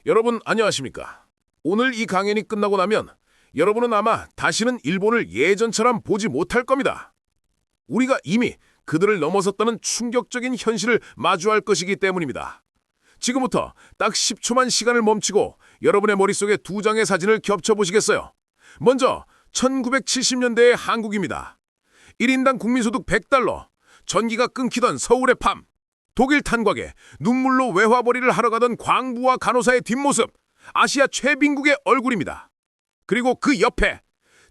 여러분 안녕하십니까? 오늘 이 강연이 끝나고 나면 여러분은 아마 다시는 일본을 예전처럼 보지 못할 겁니다. 우리가 이미 그들을 넘어섰다는 충격적인 현실을 마주할 것이기 때문입니다. 지금부터 딱 10초만 시간을 멈추고 여러분의 머릿속에 두 장의 사진을 겹쳐보시겠어요? 먼저 1970년대의 한국입니다. 1인당 국민소득 100달러, 전기가 끊기던 서울의 밤, 독일 탄광에 눈물로 외화벌이를 하러 가던 광부와 간호사의 뒷모습, 아시아 최빈국의 얼굴입니다. 그리고 그 옆에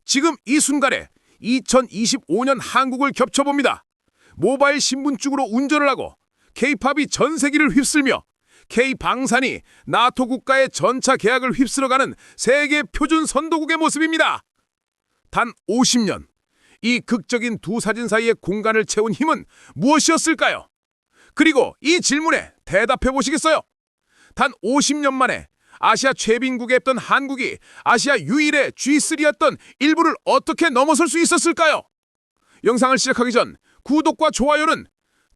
지금 이 순간에 2025년 한국을 겹쳐봅니다. 모바일 신분증으로 운전을 하고 K-팝이 전 세계를 휩쓸며 K-방산이 나토 국가의 전차 계약을 휩쓸어가는 세계 표준 선도국의 모습입니다. 단 50년, 이 극적인 두 사진 사이의 공간을 채운 힘은 무엇이었을까요? 그리고 이 질문에 대답해 보시겠어요? 단 50년 만에 아시아 최빈국에 있던 한국이 아시아 유일의 G3였던 일부를 어떻게 넘어설 수 있었을까요? 영상을 시작하기 전 구독과 좋아요는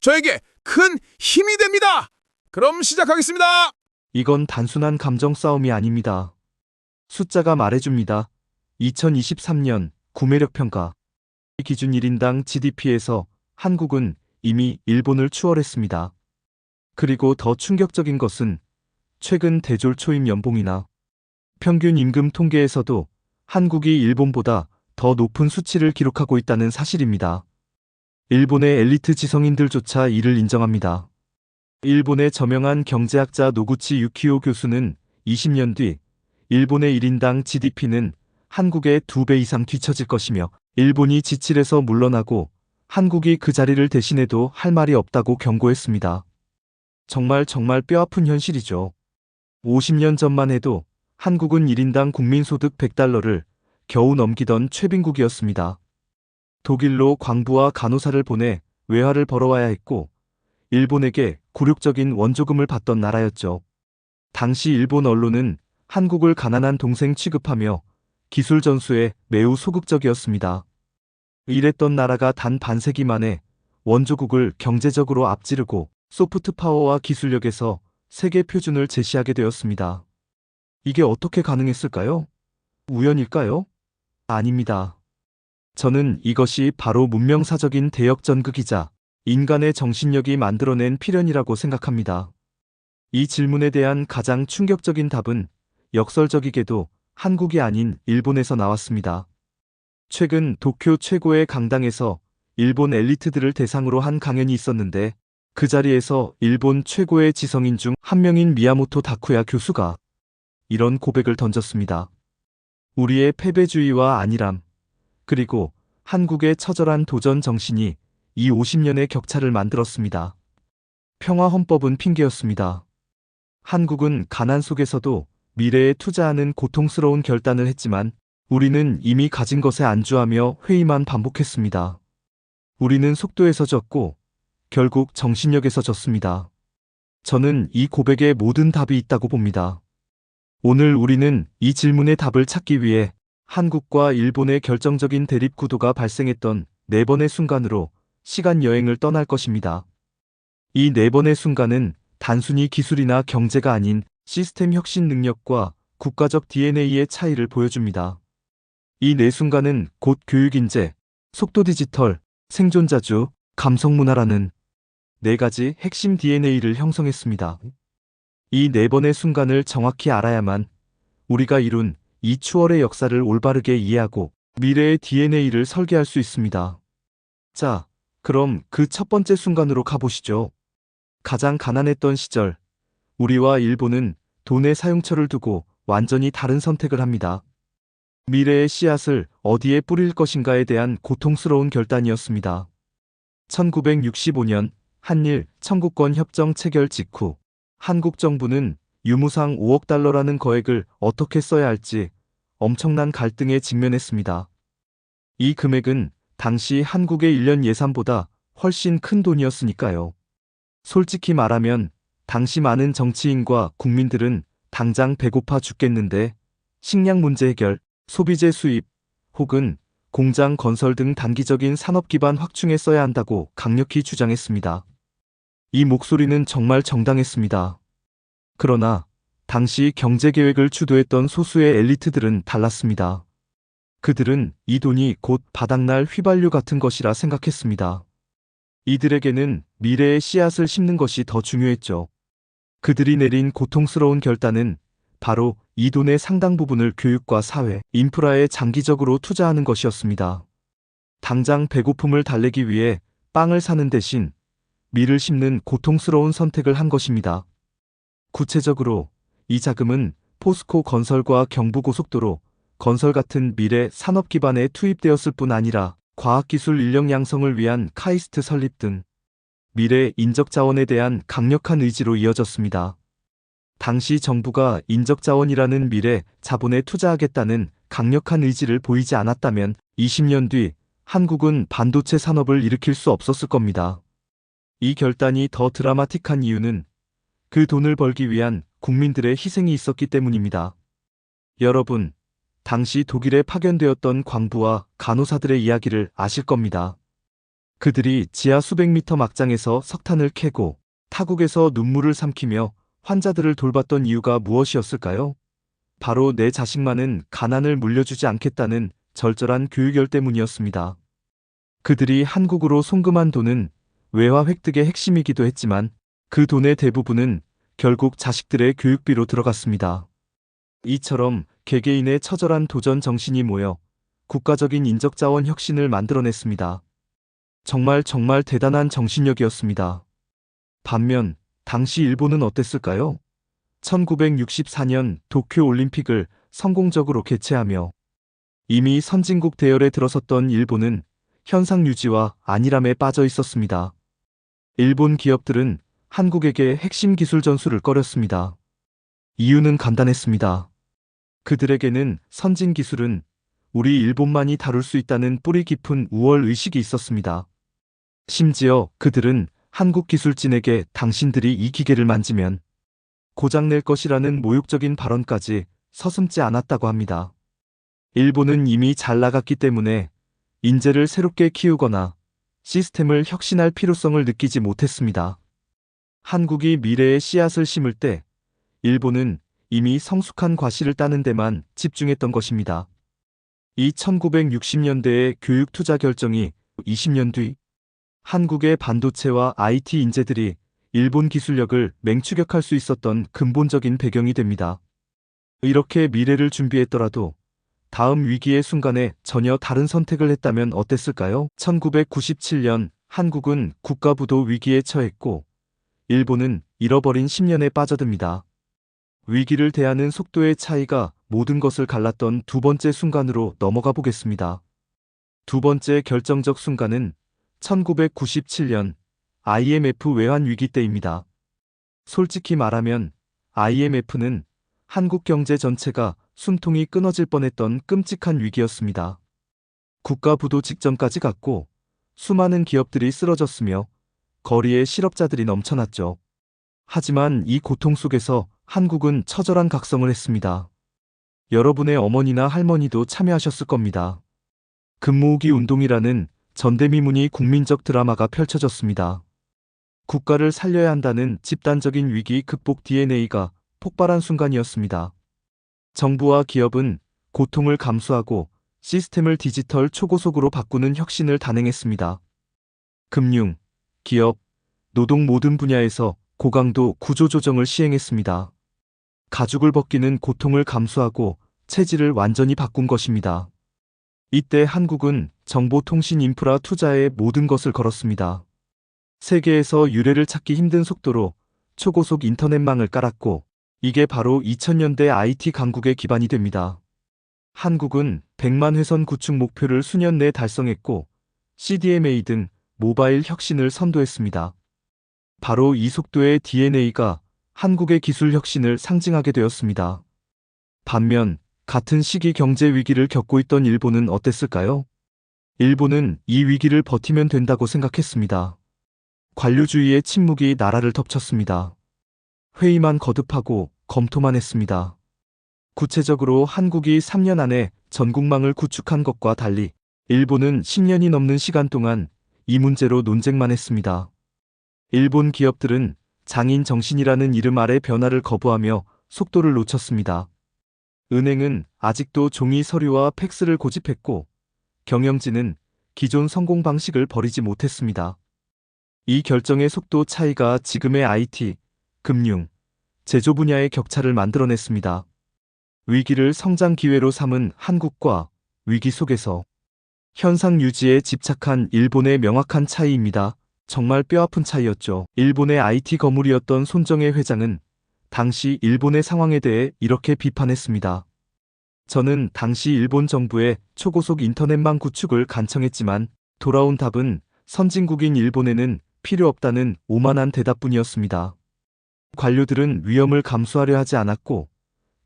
저에게 큰 힘이 됩니다. 그럼 시작하겠습니다. 이건 단순한 감정 싸움이 아닙니다. 숫자가 말해줍니다. 2023년 구매력 평가 기준 1인당 GDP에서 한국은 이미 일본을 추월했습니다. 그리고 더 충격적인 것은 최근 대졸 초임 연봉이나 평균 임금 통계에서도 한국이 일본보다 더 높은 수치를 기록하고 있다는 사실입니다. 일본의 엘리트 지성인들조차 이를 인정합니다. 일본의 저명한 경제학자 노구치 유키오 교수는 20년 뒤 일본의 1인당 GDP는 한국의 2배 이상 뒤처질 것이며 일본이 지칠에서 물러나고 한국이 그 자리를 대신해도 할 말이 없다고 경고했습니다. 정말 뼈아픈 현실이죠. 50년 전만 해도 한국은 1인당 국민소득 100달러를 겨우 넘기던 최빈국이었습니다. 독일로 광부와 간호사를 보내 외화를 벌어와야 했고 일본에게 굴욕적인 원조금을 받던 나라였죠. 당시 일본 언론은 한국을 가난한 동생 취급하며 기술 전수에 매우 소극적이었습니다. 이랬던 나라가 단 반세기 만에 원조국을 경제적으로 앞지르고 소프트 파워와 기술력에서 세계 표준을 제시하게 되었습니다. 이게 어떻게 가능했을까요? 우연일까요? 아닙니다. 저는 이것이 바로 문명사적인 대역전극이자 인간의 정신력이 만들어낸 필연이라고 생각합니다. 이 질문에 대한 가장 충격적인 답은 역설적이게도 한국이 아닌 일본에서 나왔습니다. 최근 도쿄 최고의 강당에서 일본 엘리트들을 대상으로 한 강연이 있었는데 그 자리에서 일본 최고의 지성인 중 한 명인 미야모토 다쿠야 교수가 이런 고백을 던졌습니다. 우리의 패배주의와 안일함, 그리고 한국의 처절한 도전 정신이 이 50년의 격차를 만들었습니다. 평화헌법은 핑계였습니다. 한국은 가난 속에서도 미래에 투자하는 고통스러운 결단을 했지만 우리는 이미 가진 것에 안주하며 회의만 반복했습니다. 우리는 속도에서 졌고 결국 정신력에서 졌습니다. 저는 이 고백에 모든 답이 있다고 봅니다. 오늘 우리는 이 질문의 답을 찾기 위해 한국과 일본의 결정적인 대립 구도가 발생했던 4번의 순간으로 시간 여행을 떠날 것입니다. 이 4번의 순간은 단순히 기술이나 경제가 아닌 시스템 혁신 능력과 국가적 DNA의 차이를 보여줍니다. 이 4순간은 곧 교육인재, 속도 디지털, 생존자주, 감성문화라는 4가지 핵심 DNA를 형성했습니다. 이 4번의 순간을 정확히 알아야만 우리가 이룬 이 추월의 역사를 올바르게 이해하고 미래의 DNA를 설계할 수 있습니다. 자, 그럼 그 첫 번째 순간으로 가보시죠. 가장 가난했던 시절, 우리와 일본은 돈의 사용처를 두고 완전히 다른 선택을 합니다. 미래의 씨앗을 어디에 뿌릴 것인가에 대한 고통스러운 결단이었습니다. 1965년 한일 청구권 협정 체결 직후 한국 정부는 유무상 5억 달러라는 거액을 어떻게 써야 할지 엄청난 갈등에 직면했습니다. 이 금액은 당시 한국의 1년 예산보다 훨씬 큰 돈이었으니까요. 솔직히 말하면 당시 많은 정치인과 국민들은 당장 배고파 죽겠는데 식량 문제 해결, 소비재 수입, 혹은 공장 건설 등 단기적인 산업 기반 확충에 써야 한다고 강력히 주장했습니다. 이 목소리는 정말 정당했습니다. 그러나 당시 경제계획을 주도했던 소수의 엘리트들은 달랐습니다. 그들은 이 돈이 곧 바닥날 휘발유 같은 것이라 생각했습니다. 이들에게는 미래의 씨앗을 심는 것이 더 중요했죠. 그들이 내린 고통스러운 결단은 바로 이 돈의 상당 부분을 교육과 사회, 인프라에 장기적으로 투자하는 것이었습니다. 당장 배고픔을 달래기 위해 빵을 사는 대신 밀을 심는 고통스러운 선택을 한 것입니다. 구체적으로 이 자금은 포스코 건설과 경부고속도로 건설 같은 미래 산업 기반에 투입되었을 뿐 아니라 과학기술 인력 양성을 위한 카이스트 설립 등 미래 인적 자원에 대한 강력한 의지로 이어졌습니다. 당시 정부가 인적 자원이라는 미래 자본에 투자하겠다는 강력한 의지를 보이지 않았다면 20년 뒤 한국은 반도체 산업을 일으킬 수 없었을 겁니다. 이 결단이 더 드라마틱한 이유는 그 돈을 벌기 위한 국민들의 희생이 있었기 때문입니다. 여러분, 당시 독일에 파견되었던 광부와 간호사들의 이야기를 아실 겁니다. 그들이 지하 수백 미터 막장에서 석탄을 캐고 타국에서 눈물을 삼키며 환자들을 돌봤던 이유가 무엇이었을까요? 바로 내 자식만은 가난을 물려주지 않겠다는 절절한 교육열 때문이었습니다. 그들이 한국으로 송금한 돈은 외화 획득의 핵심이기도 했지만 그 돈의 대부분은 결국 자식들의 교육비로 들어갔습니다. 이처럼 개개인의 처절한 도전 정신이 모여 국가적인 인적자원 혁신을 만들어냈습니다. 정말 대단한 정신력이었습니다. 반면 당시 일본은 어땠을까요? 1964년 도쿄 올림픽을 성공적으로 개최하며 이미 선진국 대열에 들어섰던 일본은 현상 유지와 안일함에 빠져 있었습니다. 일본 기업들은 한국에게 핵심 기술 전수를 꺼렸습니다. 이유는 간단했습니다. 그들에게는 선진 기술은 우리 일본만이 다룰 수 있다는 뿌리 깊은 우월 의식이 있었습니다. 심지어 그들은 한국 기술진에게 당신들이 이 기계를 만지면 고장낼 것이라는 모욕적인 발언까지 서슴지 않았다고 합니다. 일본은 이미 잘 나갔기 때문에 인재를 새롭게 키우거나 시스템을 혁신할 필요성을 느끼지 못했습니다. 한국이 미래의 씨앗을 심을 때 일본은 이미 성숙한 과실을 따는 데만 집중했던 것입니다. 이 1960년대의 교육 투자 결정이 20년 뒤 한국의 반도체와 IT 인재들이 일본 기술력을 맹추격할 수 있었던 근본적인 배경이 됩니다. 이렇게 미래를 준비했더라도 다음 위기의 순간에 전혀 다른 선택을 했다면 어땠을까요? 1997년 한국은 국가부도 위기에 처했고 일본은 잃어버린 10년에 빠져듭니다. 위기를 대하는 속도의 차이가 모든 것을 갈랐던 두 번째 순간으로 넘어가 보겠습니다. 두 번째 결정적 순간은 1997년 IMF 외환 위기 때입니다. 솔직히 말하면 IMF는 한국 경제 전체가 숨통이 끊어질 뻔했던 끔찍한 위기였습니다. 국가 부도 직전까지 갔고 수많은 기업들이 쓰러졌으며 거리에 실업자들이 넘쳐났죠. 하지만 이 고통 속에서 한국은 처절한 각성을 했습니다. 여러분의 어머니나 할머니도 참여하셨을 겁니다. 금모으기 운동이라는 전대미문이 국민적 드라마가 펼쳐졌습니다. 국가를 살려야 한다는 집단적인 위기 극복 DNA가 폭발한 순간이었습니다. 정부와 기업은 고통을 감수하고 시스템을 디지털 초고속으로 바꾸는 혁신을 단행했습니다. 금융, 기업, 노동 모든 분야에서 고강도 구조조정을 시행했습니다. 가죽을 벗기는 고통을 감수하고 체질을 완전히 바꾼 것입니다. 이때 한국은 정보통신 인프라 투자에 모든 것을 걸었습니다. 세계에서 유례를 찾기 힘든 속도로 초고속 인터넷망을 깔았고 이게 바로 2000년대 IT 강국의 기반이 됩니다. 한국은 100만 회선 구축 목표를 수년 내 달성했고 CDMA 등 모바일 혁신을 선도했습니다. 바로 이 속도의 DNA가 한국의 기술 혁신을 상징하게 되었습니다. 반면 같은 시기 경제 위기를 겪고 있던 일본은 어땠을까요? 일본은 이 위기를 버티면 된다고 생각했습니다. 관료주의의 침묵이 나라를 덮쳤습니다. 회의만 거듭하고 검토만 했습니다. 구체적으로 한국이 3년 안에 전국망을 구축한 것과 달리 일본은 10년이 넘는 시간 동안 이 문제로 논쟁만 했습니다. 일본 기업들은 장인 정신이라는 이름 아래 변화를 거부하며 속도를 놓쳤습니다. 은행은 아직도 종이 서류와 팩스를 고집했고, 경영진은 기존 성공 방식을 버리지 못했습니다. 이 결정의 속도 차이가 지금의 IT, 금융, 제조 분야의 격차를 만들어냈습니다. 위기를 성장 기회로 삼은 한국과 위기 속에서 현상 유지에 집착한 일본의 명확한 차이입니다. 정말 뼈아픈 차이였죠. 일본의 IT 거물이었던 손정혜 회장은 당시 일본의 상황에 대해 이렇게 비판했습니다. 저는 당시 일본 정부의 초고속 인터넷망 구축을 간청했지만 돌아온 답은 선진국인 일본에는 필요 없다는 오만한 대답뿐이었습니다. 관료들은 위험을 감수하려 하지 않았고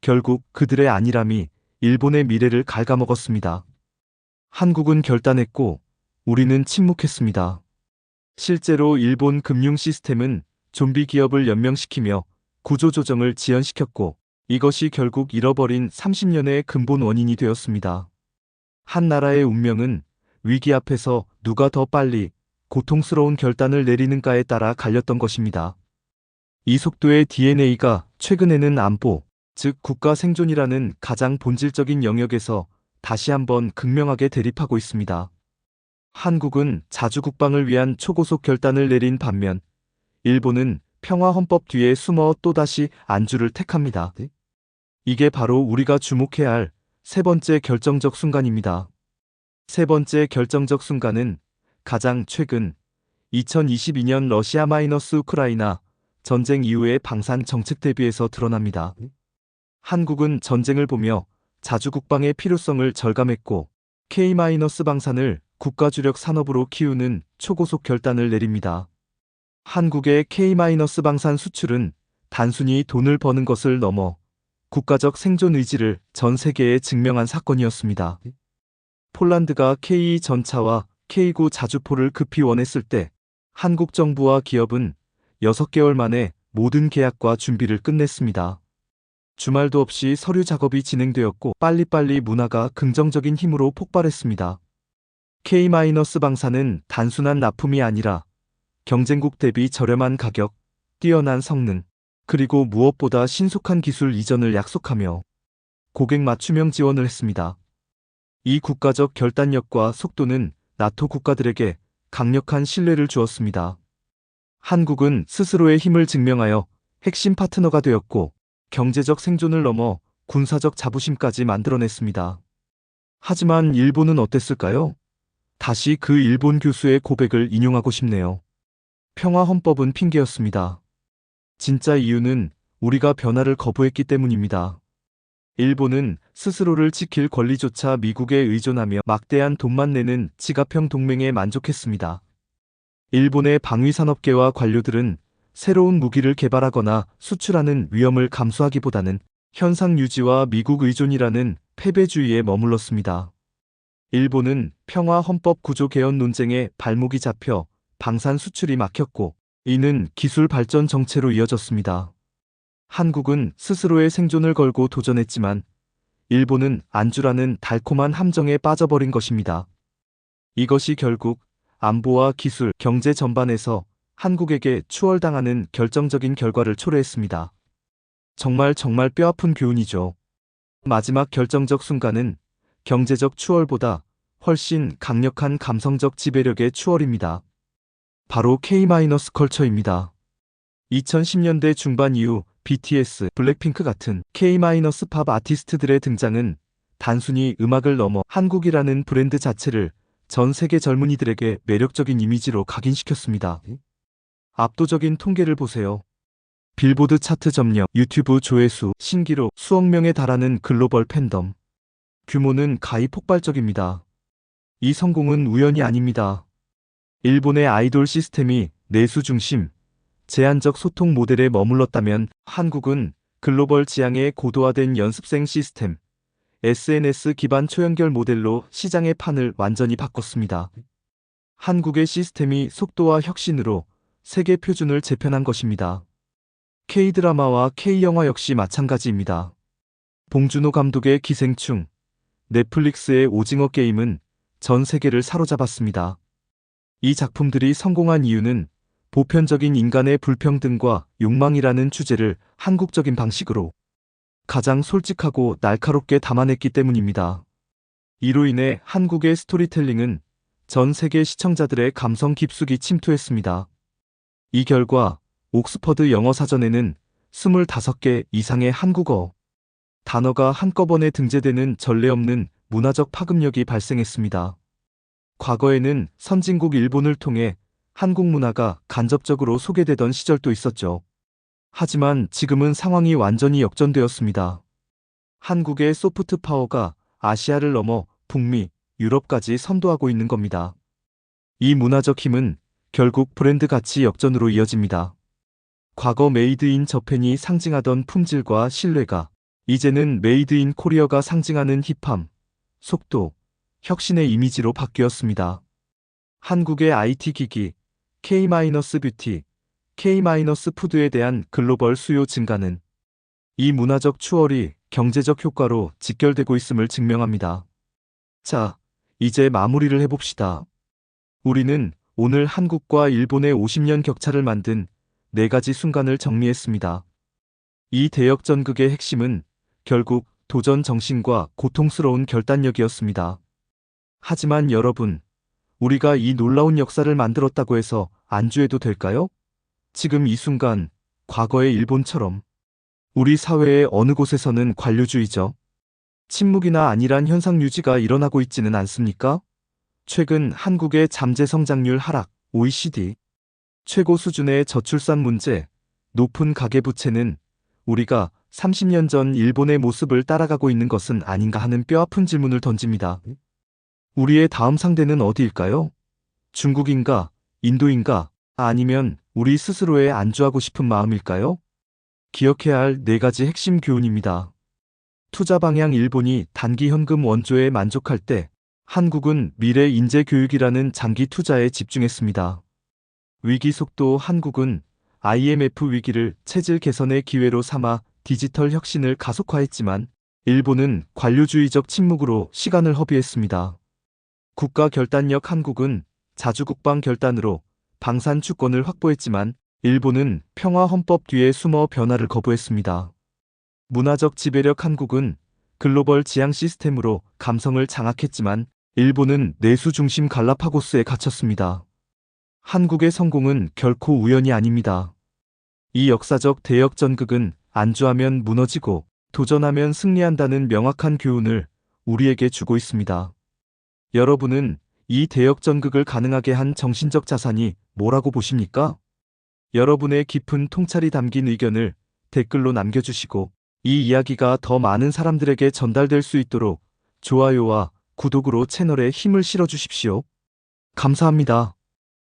결국 그들의 안일함이 일본의 미래를 갉아먹었습니다. 한국은 결단했고 우리는 침묵했습니다. 실제로 일본 금융 시스템은 좀비 기업을 연명시키며 구조조정을 지연시켰고 이것이 결국 잃어버린 30년의 근본 원인이 되었습니다. 한 나라의 운명은 위기 앞에서 누가 더 빨리 고통스러운 결단을 내리는가에 따라 갈렸던 것입니다. 이 속도의 DNA가 최근에는 안보, 즉 국가 생존이라는 가장 본질적인 영역에서 다시 한번 극명하게 대립하고 있습니다. 한국은 자주 국방을 위한 초고속 결단을 내린 반면 일본은 평화헌법 뒤에 숨어 또다시 안주를 택합니다. 이게 바로 우리가 주목해야 할 세 번째 결정적 순간입니다. 세 번째 결정적 순간은 가장 최근 2022년 러시아-우크라이나 전쟁 이후의 방산 정책 대비에서 드러납니다. 한국은 전쟁을 보며 자주 국방의 필요성을 절감했고 K-방산을 국가 주력 산업으로 키우는 초고속 결단을 내립니다. 한국의 K-방산 수출은 단순히 돈을 버는 것을 넘어 국가적 생존 의지를 전 세계에 증명한 사건이었습니다. 폴란드가 K 전차와 K9 자주포를 급히 원했을 때 한국 정부와 기업은 6개월 만에 모든 계약과 준비를 끝냈습니다. 주말도 없이 서류 작업이 진행되었고 빨리빨리 문화가 긍정적인 힘으로 폭발했습니다. K-방산은 단순한 납품이 아니라 경쟁국 대비 저렴한 가격, 뛰어난 성능, 그리고 무엇보다 신속한 기술 이전을 약속하며 고객 맞춤형 지원을 했습니다. 이 국가적 결단력과 속도는 나토 국가들에게 강력한 신뢰를 주었습니다. 한국은 스스로의 힘을 증명하여 핵심 파트너가 되었고 경제적 생존을 넘어 군사적 자부심까지 만들어냈습니다. 하지만 일본은 어땠을까요? 다시 그 일본 교수의 고백을 인용하고 싶네요. 평화헌법은 핑계였습니다. 진짜 이유는 우리가 변화를 거부했기 때문입니다. 일본은 스스로를 지킬 권리조차 미국에 의존하며 막대한 돈만 내는 지갑형 동맹에 만족했습니다. 일본의 방위산업계와 관료들은 새로운 무기를 개발하거나 수출하는 위험을 감수하기보다는 현상 유지와 미국 의존이라는 패배주의에 머물렀습니다. 일본은 평화헌법 구조 개헌 논쟁에 발목이 잡혀 방산 수출이 막혔고 이는 기술 발전 정체로 이어졌습니다. 한국은 스스로의 생존을 걸고 도전했지만 일본은 안주라는 달콤한 함정에 빠져버린 것입니다. 이것이 결국 안보와 기술, 경제 전반에서 한국에게 추월당하는 결정적인 결과를 초래했습니다. 정말 뼈아픈 교훈이죠. 마지막 결정적 순간은 경제적 추월보다 훨씬 강력한 감성적 지배력의 추월입니다. 바로 K-컬처입니다. 2010년대 중반 이후 BTS, 블랙핑크 같은 K-팝 아티스트들의 등장은 단순히 음악을 넘어 한국이라는 브랜드 자체를 전 세계 젊은이들에게 매력적인 이미지로 각인시켰습니다. 압도적인 통계를 보세요. 빌보드 차트 점령, 유튜브 조회수, 신기록, 수억 명에 달하는 글로벌 팬덤. 규모는 가히 폭발적입니다. 이 성공은 우연이 아닙니다. 일본의 아이돌 시스템이 내수 중심, 제한적 소통 모델에 머물렀다면 한국은 글로벌 지향의 고도화된 연습생 시스템, SNS 기반 초연결 모델로 시장의 판을 완전히 바꿨습니다. 한국의 시스템이 속도와 혁신으로 세계 표준을 재편한 것입니다. K드라마와 K영화 역시 마찬가지입니다. 봉준호 감독의 기생충, 넷플릭스의 오징어 게임은 전 세계를 사로잡았습니다. 이 작품들이 성공한 이유는 보편적인 인간의 불평등과 욕망이라는 주제를 한국적인 방식으로 가장 솔직하고 날카롭게 담아냈기 때문입니다. 이로 인해 한국의 스토리텔링은 전 세계 시청자들의 감성 깊숙이 침투했습니다. 이 결과 옥스퍼드 영어 사전에는 25개 이상의 한국어 단어가 한꺼번에 등재되는 전례 없는 문화적 파급력이 발생했습니다. 과거에는 선진국 일본을 통해 한국 문화가 간접적으로 소개되던 시절도 있었죠. 하지만 지금은 상황이 완전히 역전되었습니다. 한국의 소프트 파워가 아시아를 넘어 북미, 유럽까지 선도하고 있는 겁니다. 이 문화적 힘은 결국 브랜드 가치 역전으로 이어집니다. 과거 메이드 인 저펜이 상징하던 품질과 신뢰가 이제는 메이드 인 코리어가 상징하는 힙함, 속도, 혁신의 이미지로 바뀌었습니다. 한국의 IT 기기, K-뷰티, K-푸드에 대한 글로벌 수요 증가는 이 문화적 추월이 경제적 효과로 직결되고 있음을 증명합니다. 자, 이제 마무리를 해봅시다. 우리는 오늘 한국과 일본의 50년 격차를 만든 4가지 순간을 정리했습니다. 이 대역전극의 핵심은 결국 도전 정신과 고통스러운 결단력이었습니다. 하지만 여러분, 우리가 이 놀라운 역사를 만들었다고 해서 안주해도 될까요? 지금 이 순간, 과거의 일본처럼 우리 사회의 어느 곳에서는 관료주의적 침묵이나 안일한 현상 유지가 일어나고 있지는 않습니까? 최근 한국의 잠재 성장률 하락, OECD, 최고 수준의 저출산 문제, 높은 가계부채는 우리가 30년 전 일본의 모습을 따라가고 있는 것은 아닌가 하는 뼈아픈 질문을 던집니다. 우리의 다음 상대는 어디일까요? 중국인가? 인도인가? 아니면 우리 스스로에 안주하고 싶은 마음일까요? 기억해야 할 4가지 핵심 교훈입니다. 투자 방향 일본이 단기 현금 원조에 만족할 때 한국은 미래 인재 교육이라는 장기 투자에 집중했습니다. 위기 속도 한국은 IMF 위기를 체질 개선의 기회로 삼아 디지털 혁신을 가속화했지만 일본은 관료주의적 침묵으로 시간을 허비했습니다. 국가 결단력 한국은 자주국방 결단으로 방산 주권을 확보했지만 일본은 평화 헌법 뒤에 숨어 변화를 거부했습니다. 문화적 지배력 한국은 글로벌 지향 시스템으로 감성을 장악했지만 일본은 내수 중심 갈라파고스에 갇혔습니다. 한국의 성공은 결코 우연이 아닙니다. 이 역사적 대역전극은 안주하면 무너지고 도전하면 승리한다는 명확한 교훈을 우리에게 주고 있습니다. 여러분은 이 대역전극을 가능하게 한 정신적 자산이 뭐라고 보십니까? 여러분의 깊은 통찰이 담긴 의견을 댓글로 남겨주시고 이 이야기가 더 많은 사람들에게 전달될 수 있도록 좋아요와 구독으로 채널에 힘을 실어주십시오. 감사합니다.